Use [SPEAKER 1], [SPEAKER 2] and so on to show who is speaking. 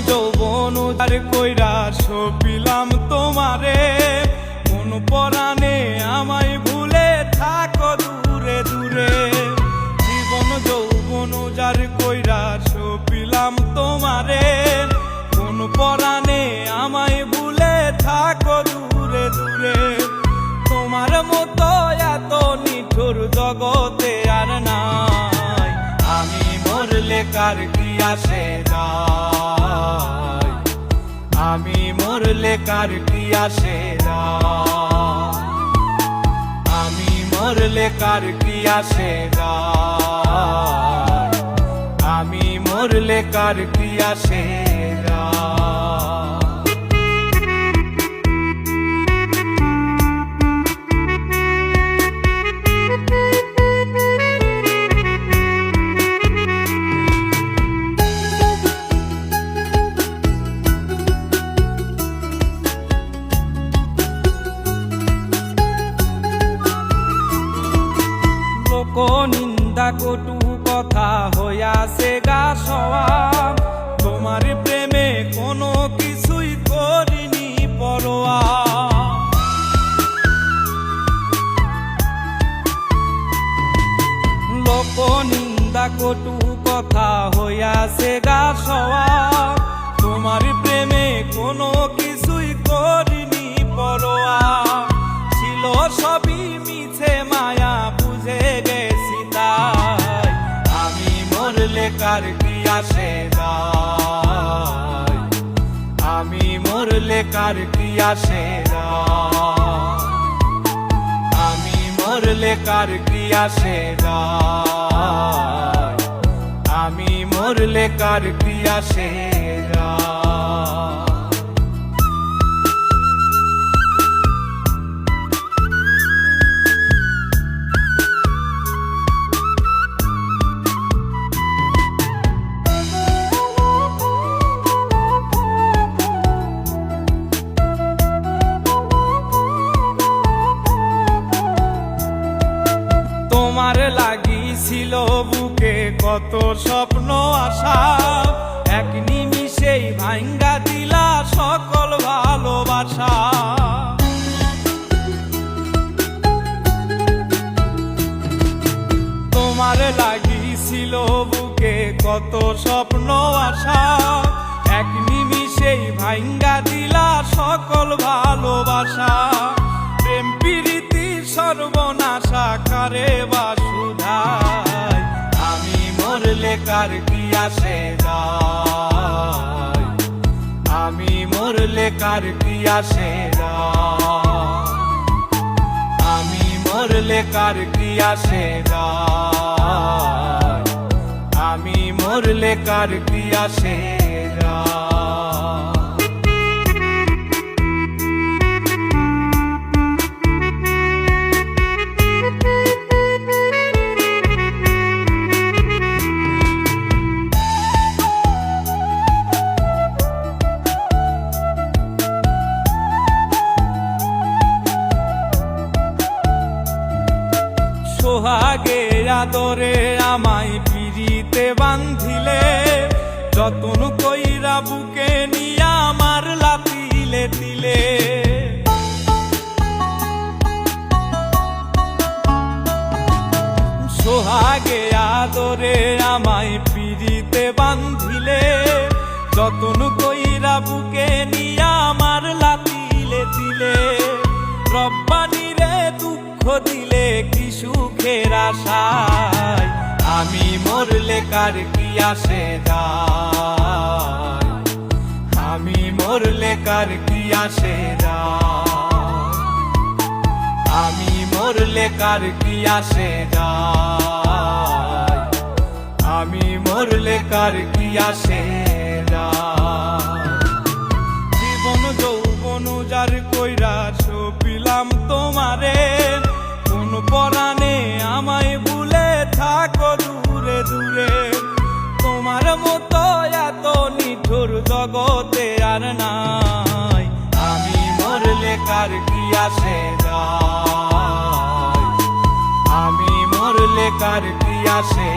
[SPEAKER 1] যৌবন উজাড় কইরা সপিলাম তোমারে, কোন পরাণে আমায় ভুলে থাকো দূরে দূরে। জীবন যৌবন উজাড় কইরা সপিলাম তোমারে, কোন পরাণে আমায় ভুলে থাকো দূরে দূরে। তোমার মতো এত নিঠুর জগতে আর নাই, আমি মরলে কার কি আসে যায়, আমি মরলে কার কি আসে যায়, আমি মরলে কার কি আসে যায়, আমি মরলে কার কি আসে যায়। নিন্দা কটু কথা হইয়াছে গা সওয়াব, তোমার প্রেমে কোনো কিছুই করিনি পরোয়া। লোক নিন্দা কটু কথা হইয়াছে গা সওয়াব, তোমার প্রেমে কোনো কিছুই করিনি পরোয়া। ছিল সবই মিছে মায়া বুঝে গেছি তাই, আমি মরলে কার কি আসে যায়, আমি মরলে কার কি আসে যায়, আমি মরলে কার কি আসে যায়, আমি মরলে কার কি আসে যায়। তোমার লাগিছিল বুকে কত স্বপ্ন আশা, এক নিমিষেই ভাঙ্গা দিলা সকল ভালোবাসা। তোমার লাগিছিল বুকে কত স্বপ্ন আশা, এক নিমিষেই ভাঙ্গা দিলা সকল ভালোবাসা। প্রেম প্রীতি সর্বনাশা কারে বা সুধায়, আমি মরলে কার কি আসে যায়, আমি মরলে কার কি আসে যায়, আমি মরলে কার কি আসে যায়, আমি মরলে কার কি আসে যায়। সোহাগে আদরে আমায় পিরিতে বান্ধিলে, যতন কইরা বুকে নিয়া আমার লাতিলে দিলে। সোহাগে আদরে আমায় পিরিতে বান্ধিলে, যতন কইরা বুকে নিয়া আমার লাতিলে দিলে। রব্বানি রে দুঃখ দিলে কি সুখের আশায়, আমি মরলে কার কি আসে যায়, আমি মরলে কার কি আসে যায়, আমি মরলে কার কি আসে যায়, আমি মরলে কার কি আসে যায়। জীবন যৌবন উজাড় কইরা সপিলাম তোমারে, কোন পরাণে আমায় ভুলে থাকো দূরে দূরে। তোমার মতো এত নিঠুর জগতে আর নাই, আমি মরলে কার কি আসে যায়, আমি মরলে কার কি আসে।